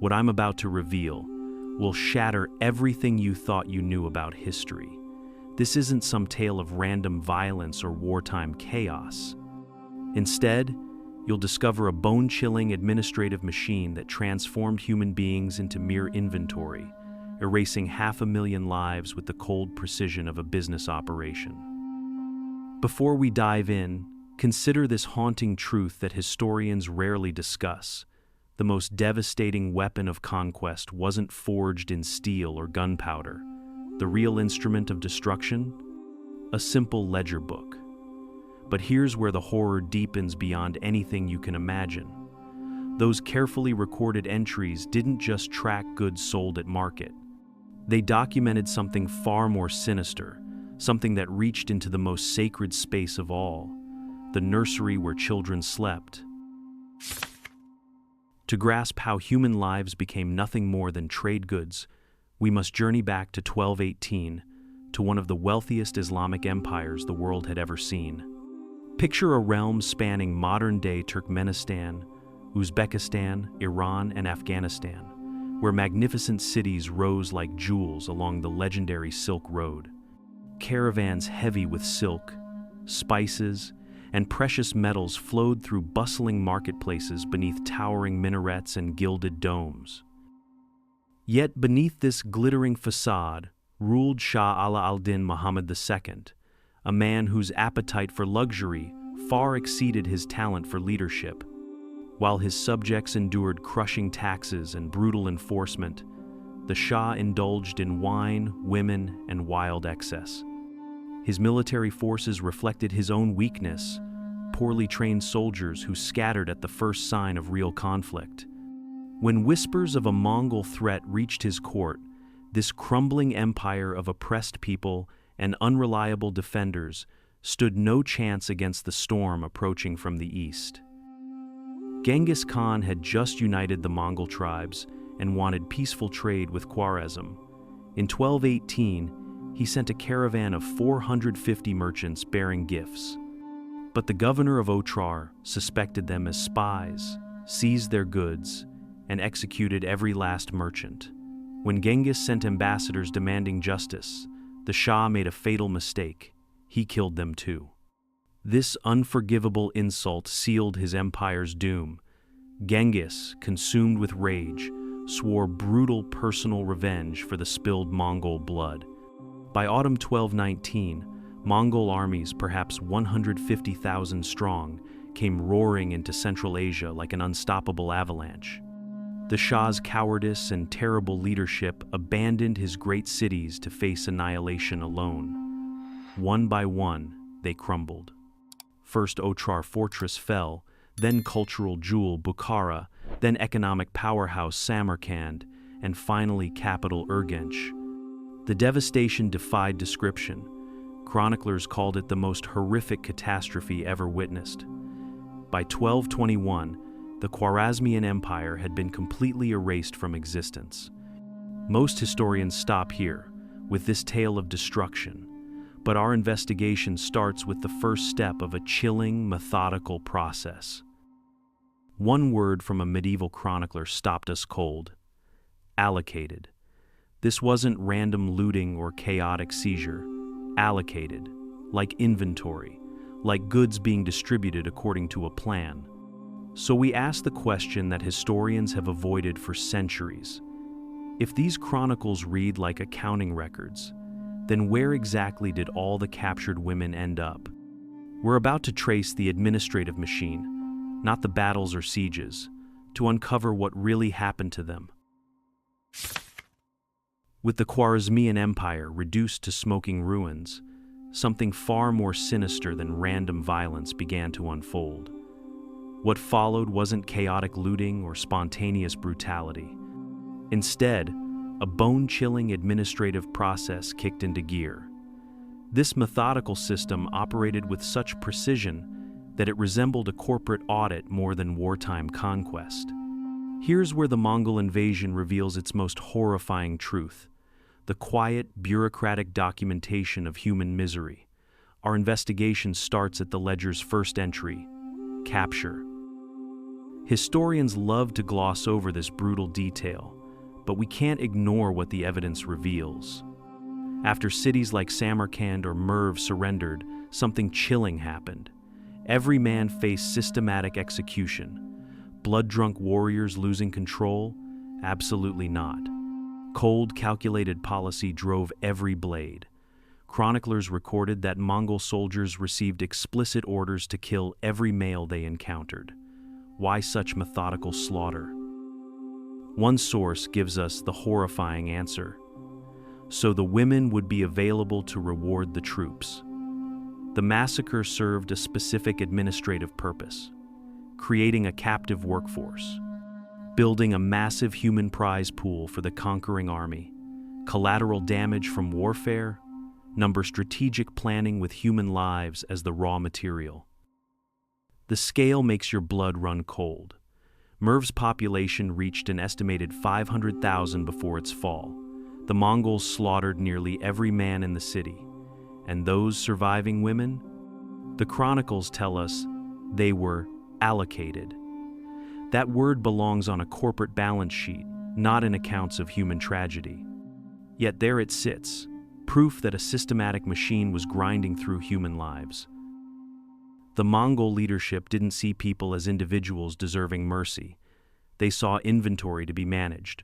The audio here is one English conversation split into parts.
What I'm about to reveal will shatter everything you thought you knew about history. This isn't some tale of random violence or wartime chaos. Instead, you'll discover a bone-chilling administrative machine that transformed human beings into mere inventory, erasing 500,000 lives with the cold precision of a business operation. Before we dive in, consider this haunting truth that historians rarely discuss. The most devastating weapon of conquest wasn't forged in steel or gunpowder. The real instrument of destruction? A simple ledger book. But here's where the horror deepens beyond anything you can imagine. Those carefully recorded entries didn't just track goods sold at market. They documented something far more sinister, something that reached into the most sacred space of all, the nursery where children slept. To grasp how human lives became nothing more than trade goods, we must journey back to 1218, to one of the wealthiest Islamic empires the world had ever seen. Picture a realm spanning modern-day Turkmenistan, Uzbekistan, Iran, and Afghanistan, where magnificent cities rose like jewels along the legendary Silk Road. Caravans heavy with silk, spices, and precious metals flowed through bustling marketplaces beneath towering minarets and gilded domes. Yet beneath this glittering facade ruled Shah Ala al-Din Muhammad II, a man whose appetite for luxury far exceeded his talent for leadership. While his subjects endured crushing taxes and brutal enforcement, the Shah indulged in wine, women, and wild excess. His military forces reflected his own weakness, poorly trained soldiers who scattered at the first sign of real conflict. When whispers of a Mongol threat reached his court, this crumbling empire of oppressed people and unreliable defenders stood no chance against the storm approaching from the east. Genghis Khan had just united the Mongol tribes and wanted peaceful trade with Khwarazm. In 1218, he sent a caravan of 450 merchants bearing gifts. But the governor of Otrar suspected them as spies, seized their goods, and executed every last merchant. When Genghis sent ambassadors demanding justice, the Shah made a fatal mistake. He killed them too. This unforgivable insult sealed his empire's doom. Genghis, consumed with rage, swore brutal personal revenge for the spilled Mongol blood. By autumn 1219, Mongol armies, perhaps 150,000 strong, came roaring into Central Asia like an unstoppable avalanche. The Shah's cowardice and terrible leadership abandoned his great cities to face annihilation alone. One by one, they crumbled. First Otrar fortress fell, then cultural jewel Bukhara, then economic powerhouse Samarkand, and finally capital Urgench. The devastation defied description. Chroniclers called it the most horrific catastrophe ever witnessed. By 1221, the Khwarazmian Empire had been completely erased from existence. Most historians stop here, with this tale of destruction, but our investigation starts with the first step of a chilling, methodical process. One word from a medieval chronicler stopped us cold: allocated. This wasn't random looting or chaotic seizure. Allocated, like inventory, like goods being distributed according to a plan. So we ask the question that historians have avoided for centuries. If these chronicles read like accounting records, then where exactly did all the captured women end up? We're about to trace the administrative machine, not the battles or sieges, to uncover what really happened to them. With the Khwarazmian Empire reduced to smoking ruins, something far more sinister than random violence began to unfold. What followed wasn't chaotic looting or spontaneous brutality. Instead, a bone-chilling administrative process kicked into gear. This methodical system operated with such precision that it resembled a corporate audit more than wartime conquest. Here's where the Mongol invasion reveals its most horrifying truth: the quiet, bureaucratic documentation of human misery. Our investigation starts at the ledger's first entry: capture. Historians love to gloss over this brutal detail, but we can't ignore what the evidence reveals. After cities like Samarkand or Merv surrendered, something chilling happened. Every man faced systematic execution. Blood-drunk warriors losing control? Absolutely not. Cold, calculated policy drove every blade. Chroniclers recorded that Mongol soldiers received explicit orders to kill every male they encountered. Why such methodical slaughter? One source gives us the horrifying answer. So the women would be available to reward the troops. The massacre served a specific administrative purpose: creating a captive workforce, building a massive human prize pool for the conquering army, collateral damage from warfare, number strategic planning with human lives as the raw material. The scale makes your blood run cold. Merv's population reached an estimated 500,000 before its fall. The Mongols slaughtered nearly every man in the city. And those surviving women? The chronicles tell us they were allocated. That word belongs on a corporate balance sheet, not in accounts of human tragedy. Yet there it sits, proof that a systematic machine was grinding through human lives. The Mongol leadership didn't see people as individuals deserving mercy. They saw inventory to be managed,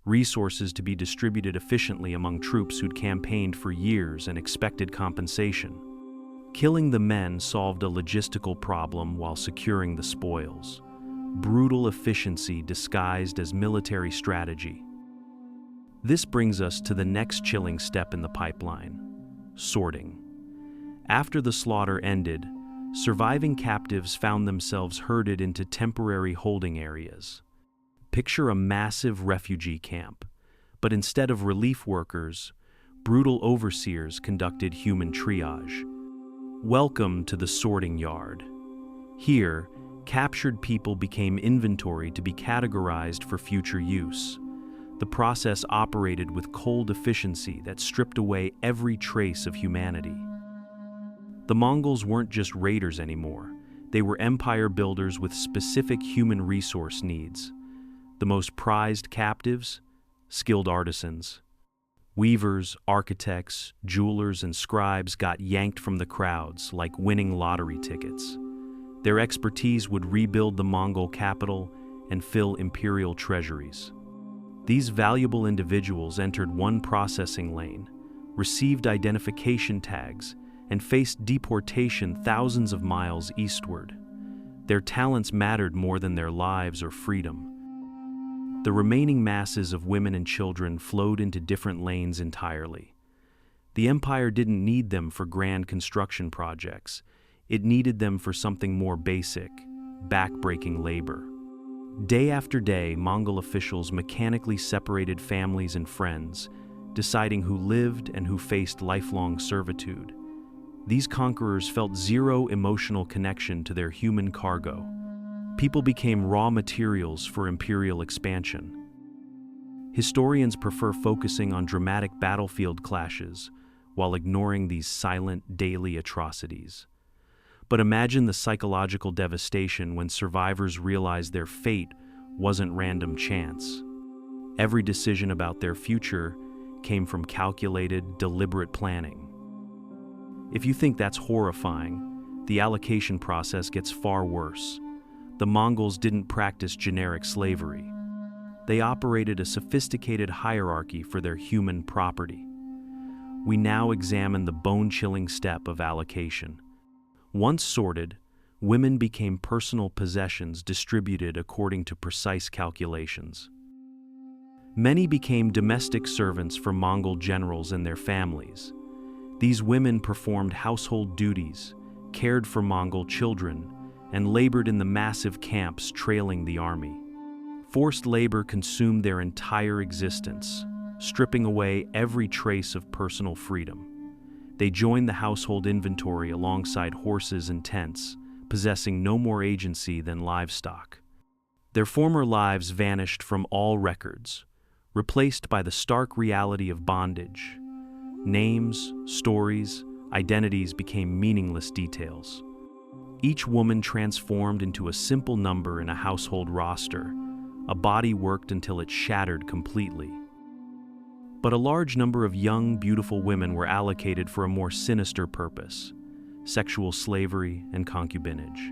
resources to be distributed efficiently among troops who'd campaigned for years and expected compensation. Killing the men solved a logistical problem while securing the spoils. Brutal efficiency disguised as military strategy. This brings us to the next chilling step in the pipeline: sorting. After the slaughter ended, surviving captives found themselves herded into temporary holding areas. Picture a massive refugee camp, but instead of relief workers, brutal overseers conducted human triage. Welcome to the sorting yard. Here, captured people became inventory to be categorized for future use. The process operated with cold efficiency that stripped away every trace of humanity. The Mongols weren't just raiders anymore. They were empire builders with specific human resource needs. The most prized captives? Skilled artisans. Weavers, architects, jewelers, and scribes got yanked from the crowds like winning lottery tickets. Their expertise would rebuild the Mongol capital and fill imperial treasuries. These valuable individuals entered one processing lane, received identification tags, and faced deportation thousands of miles eastward. Their talents mattered more than their lives or freedom. The remaining masses of women and children flowed into different lanes entirely. The empire didn't need them for grand construction projects. It needed them for something more basic: back-breaking labor. Day after day, Mongol officials mechanically separated families and friends, deciding who lived and who faced lifelong servitude. These conquerors felt zero emotional connection to their human cargo. People became raw materials for imperial expansion. Historians prefer focusing on dramatic battlefield clashes while ignoring these silent, daily atrocities. But imagine the psychological devastation when survivors realized their fate wasn't random chance. Every decision about their future came from calculated, deliberate planning. If you think that's horrifying, the allocation process gets far worse. The Mongols didn't practice generic slavery. They operated a sophisticated hierarchy for their human property. We now examine the bone-chilling step of allocation. Once sorted, women became personal possessions distributed according to precise calculations. Many became domestic servants for Mongol generals and their families. These women performed household duties, cared for Mongol children, and labored in the massive camps trailing the army. Forced labor consumed their entire existence, stripping away every trace of personal freedom. They joined the household inventory alongside horses and tents, possessing no more agency than livestock. Their former lives vanished from all records, replaced by the stark reality of bondage. Names, stories, identities became meaningless details. each woman transformed into a simple number in a household roster, a body worked until it shattered completely. But a large number of young, beautiful women were allocated for a more sinister purpose: sexual slavery and concubinage.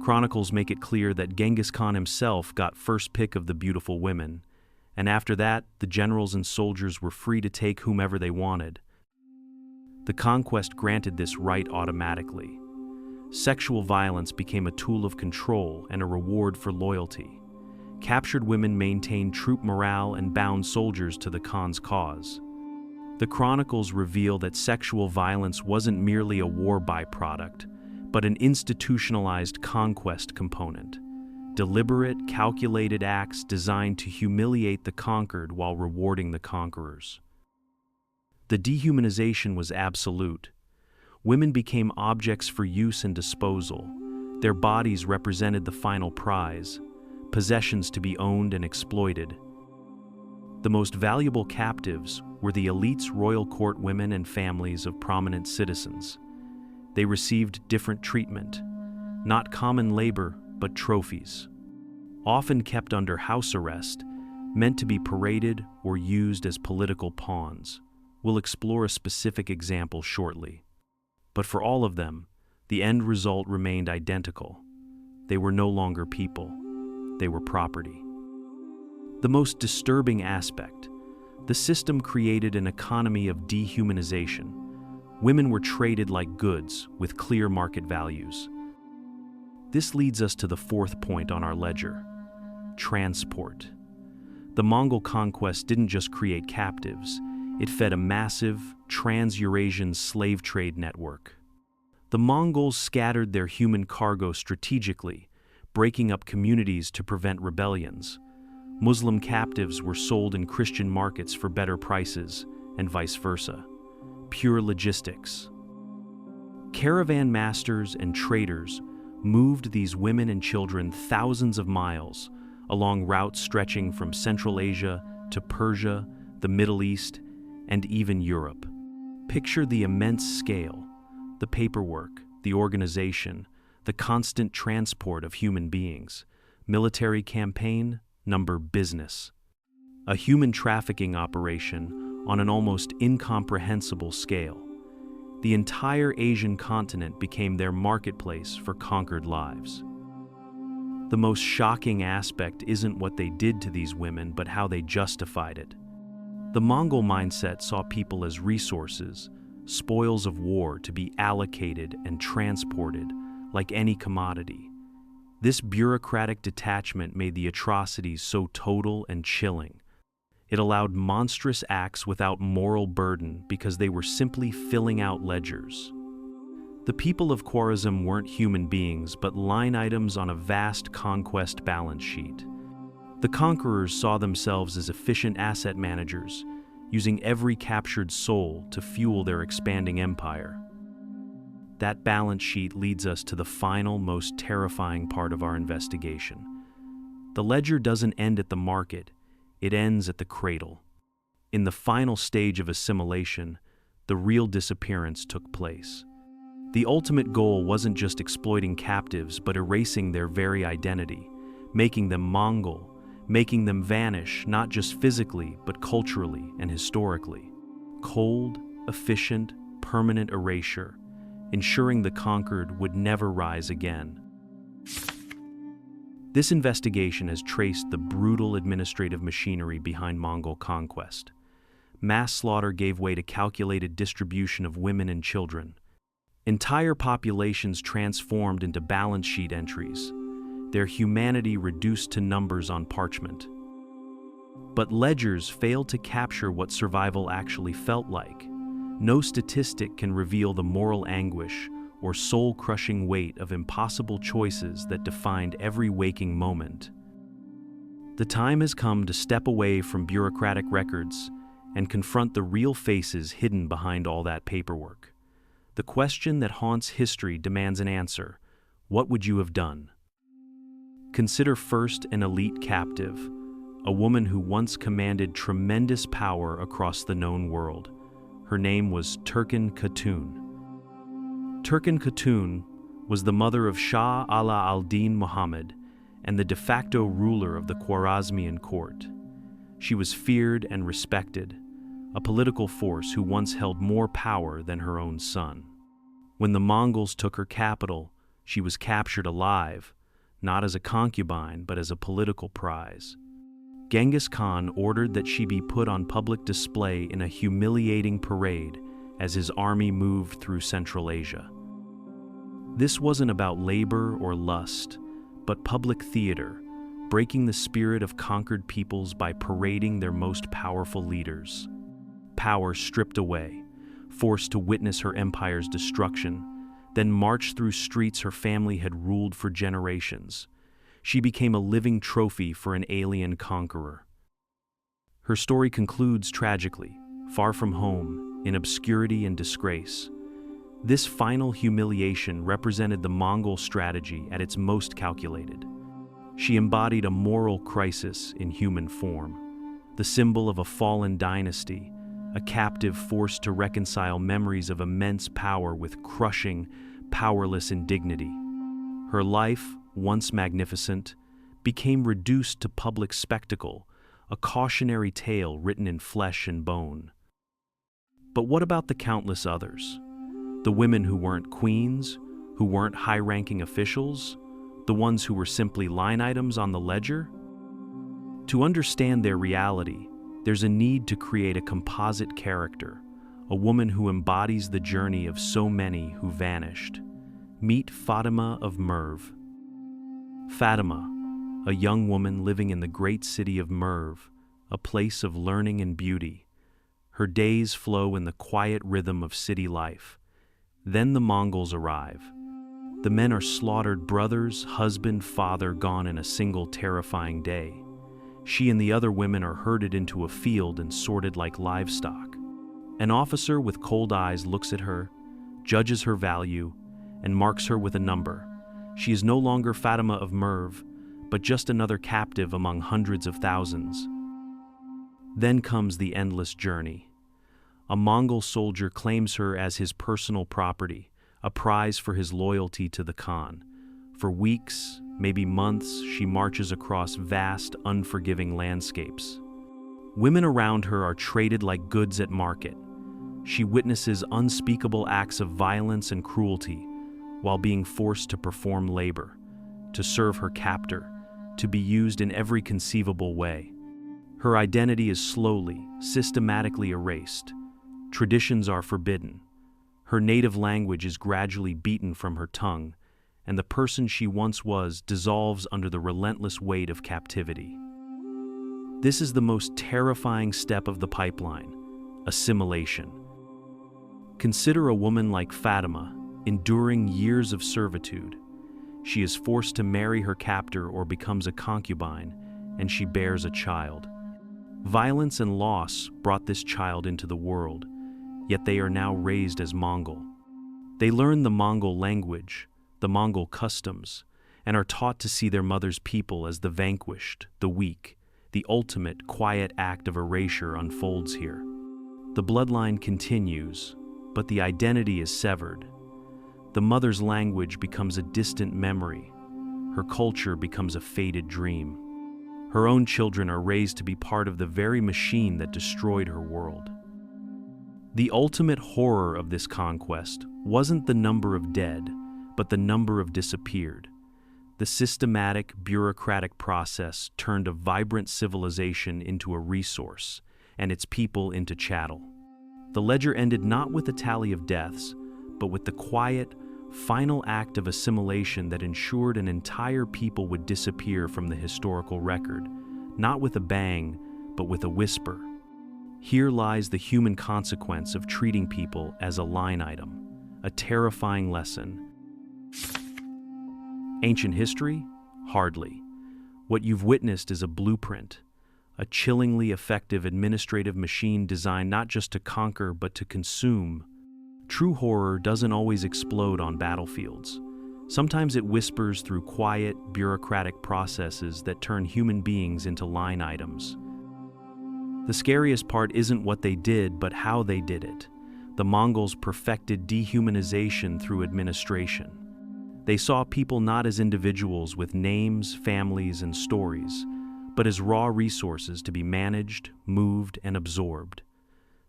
Chronicles make it clear that Genghis Khan himself got first pick of the beautiful women, and after that, the generals and soldiers were free to take whomever they wanted. The conquest granted this right automatically. Sexual violence became a tool of control and a reward for loyalty. Captured women maintained troop morale and bound soldiers to the Khan's cause. The chronicles reveal that sexual violence wasn't merely a war byproduct, but an institutionalized conquest component. Deliberate, calculated acts designed to humiliate the conquered while rewarding the conquerors. The dehumanization was absolute. Women became objects for use and disposal. Their bodies represented the final prize, possessions to be owned and exploited. The most valuable captives were the elite's royal court women and families of prominent citizens. They received different treatment, not common labor, but trophies. Often kept under house arrest, meant to be paraded or used as political pawns. We'll explore a specific example shortly. But for all of them, the end result remained identical. They were no longer people. They were property. The most disturbing aspect: the system created an economy of dehumanization. Women were traded like goods with clear market values. This leads us to the fourth point on our ledger: transport. The Mongol conquest didn't just create captives, it fed a massive, trans-Eurasian slave trade network. The Mongols scattered their human cargo strategically, breaking up communities to prevent rebellions. Muslim captives were sold in Christian markets for better prices, and vice versa. Pure logistics. Caravan masters and traders moved these women and children thousands of miles along routes stretching from Central Asia to Persia, the Middle East, and even Europe. Picture the immense scale, the paperwork, the organization, the constant transport of human beings. Military campaign, number business. A human trafficking operation on an almost incomprehensible scale. The entire Asian continent became their marketplace for conquered lives. The most shocking aspect isn't what they did to these women, but how they justified it. The Mongol mindset saw people as resources, spoils of war to be allocated and transported like any commodity. This bureaucratic detachment made the atrocities so total and chilling. It allowed monstrous acts without moral burden because they were simply filling out ledgers. The people of Khwarazm weren't human beings, but line items on a vast conquest balance sheet. The conquerors saw themselves as efficient asset managers, using every captured soul to fuel their expanding empire. That balance sheet leads us to the final, most terrifying part of our investigation. The ledger doesn't end at the market, it ends at the cradle. In the final stage of assimilation, the real disappearance took place. The ultimate goal wasn't just exploiting captives, but erasing their very identity, making them Mongol, making them vanish not just physically, but culturally and historically. Cold, efficient, permanent erasure, ensuring the conquered would never rise again. This investigation has traced the brutal administrative machinery behind Mongol conquest. Mass slaughter gave way to calculated distribution of women and children. Entire populations transformed into balance sheet entries, their humanity reduced to numbers on parchment. But ledgers failed to capture what survival actually felt like. No statistic can reveal the moral anguish or soul-crushing weight of impossible choices that defined every waking moment. The time has come to step away from bureaucratic records and confront the real faces hidden behind all that paperwork. The question that haunts history demands an answer. What would you have done? Consider first an elite captive, a woman who once commanded tremendous power across the known world. Her name was Turkin Khatun. Turkin Khatun was the mother of Shah Ala al-Din Muhammad and the de facto ruler of the Khwarazmian court. She was feared and respected, a political force who once held more power than her own son. When the Mongols took her capital, she was captured alive, not as a concubine but as a political prize. Genghis Khan ordered that she be put on public display in a humiliating parade as his army moved through Central Asia. This wasn't about labor or lust, but public theater, breaking the spirit of conquered peoples by parading their most powerful leaders. Power stripped away, forced to witness her empire's destruction, then marched through streets her family had ruled for generations. She became a living trophy for an alien conqueror. Her story concludes tragically, far from home, in obscurity and disgrace. This final humiliation represented the Mongol strategy at its most calculated. She embodied a moral crisis in human form, the symbol of a fallen dynasty, a captive forced to reconcile memories of immense power with crushing, powerless indignity. Her life, once magnificent, became reduced to public spectacle, a cautionary tale written in flesh and bone. But what about the countless others? The women who weren't queens, who weren't high-ranking officials, the ones who were simply line items on the ledger? To understand their reality, there's a need to create a composite character, a woman who embodies the journey of so many who vanished. Meet Fatima of Merv. Fatima, a young woman living in the great city of Merv, a place of learning and beauty. Her days flow in the quiet rhythm of city life. Then the Mongols arrive. The men are slaughtered, brothers, husband, father, gone in a single terrifying day. She and the other women are herded into a field and sorted like livestock. An officer with cold eyes looks at her, judges her value, and marks her with a number. She is no longer Fatima of Merv, but just another captive among hundreds of thousands. Then comes the endless journey. A Mongol soldier claims her as his personal property, a prize for his loyalty to the Khan. For weeks, maybe months, she marches across vast, unforgiving landscapes. Women around her are traded like goods at market. She witnesses unspeakable acts of violence and cruelty while being forced to perform labor, to serve her captor, to be used in every conceivable way. Her identity is slowly, systematically erased. Traditions are forbidden. Her native language is gradually beaten from her tongue, and the person she once was dissolves under the relentless weight of captivity. This is the most terrifying step of the pipeline: assimilation. Consider a woman like Fatima, enduring years of servitude. She is forced to marry her captor or becomes a concubine, and she bears a child. Violence and loss brought this child into the world, yet they are now raised as Mongol. They learn the Mongol language, the Mongol customs, and are taught to see their mother's people as the vanquished, the weak. The ultimate, quiet act of erasure unfolds here. The bloodline continues, but the identity is severed. The mother's language becomes a distant memory. Her culture becomes a faded dream. Her own children are raised to be part of the very machine that destroyed her world. The ultimate horror of this conquest wasn't the number of dead, but the number of disappeared. The systematic, bureaucratic process turned a vibrant civilization into a resource, and its people into chattel. The ledger ended not with a tally of deaths, but with the quiet, final act of assimilation that ensured an entire people would disappear from the historical record, not with a bang, but with a whisper. Here lies the human consequence of treating people as a line item, a terrifying lesson. Ancient history? Hardly. What you've witnessed is a blueprint, a chillingly effective administrative machine designed not just to conquer but to consume. True horror doesn't always explode on battlefields. Sometimes it whispers through quiet, bureaucratic processes that turn human beings into line items. The scariest part isn't what they did, but how they did it. The Mongols perfected dehumanization through administration. They saw people not as individuals with names, families, and stories, but as raw resources to be managed, moved, and absorbed.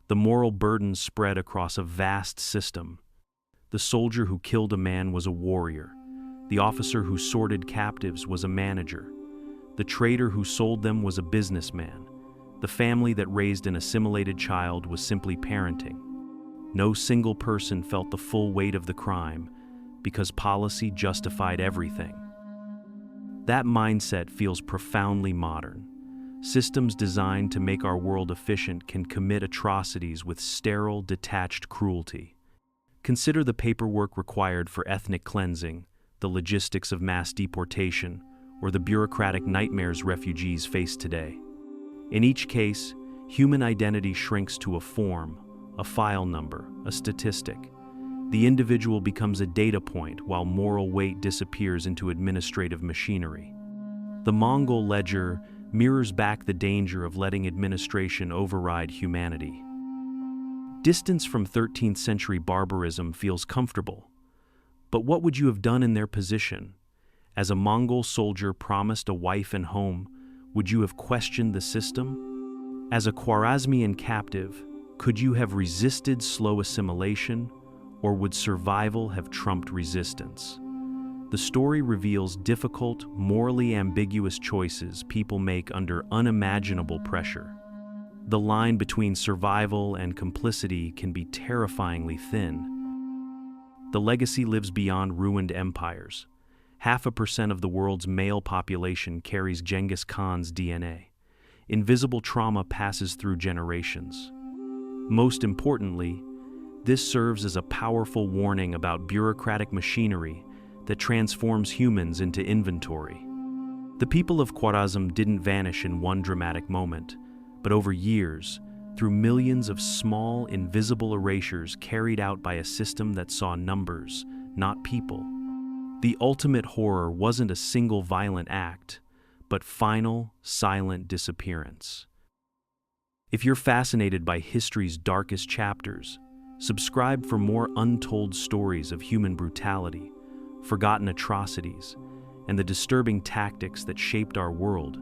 The moral burden spread across a vast system. The soldier who killed a man was a warrior. The officer who sorted captives was a manager. The trader who sold them was a businessman. The family that raised an assimilated child was simply parenting. No single person felt the full weight of the crime because policy justified everything. That mindset feels profoundly modern. Systems designed to make our world efficient can commit atrocities with sterile, detached cruelty. Consider the paperwork required for ethnic cleansing, the logistics of mass deportation, or the bureaucratic nightmares refugees face today. In each case, human identity shrinks to a form, a file number, a statistic. The individual becomes a data point while moral weight disappears into administrative machinery. The Mongol ledger mirrors back the danger of letting administration override humanity. Distance from 13th century barbarism feels comfortable. But what would you have done in their position? As a Mongol soldier promised a wife and home, would you have questioned the system? As a Khwarazmian captive, could you have resisted slow assimilation, or would survival have trumped resistance? The story reveals difficult, morally ambiguous choices people make under unimaginable pressure. The line between survival and complicity can be terrifyingly thin. The legacy lives beyond ruined empires. 0.5% of the world's male population carries Genghis Khan's DNA. Invisible trauma passes through generations. Most importantly, this serves as a powerful warning about bureaucratic machinery that transforms humans into inventory. The people of Khwarazm didn't vanish in one dramatic moment, but over years, through millions of small, invisible erasures carried out by a system that saw numbers, not people. The ultimate horror wasn't a single violent act, but final, silent disappearance. If you're fascinated by history's darkest chapters, subscribe for more untold stories of human brutality, forgotten atrocities, and the disturbing tactics that shaped our world.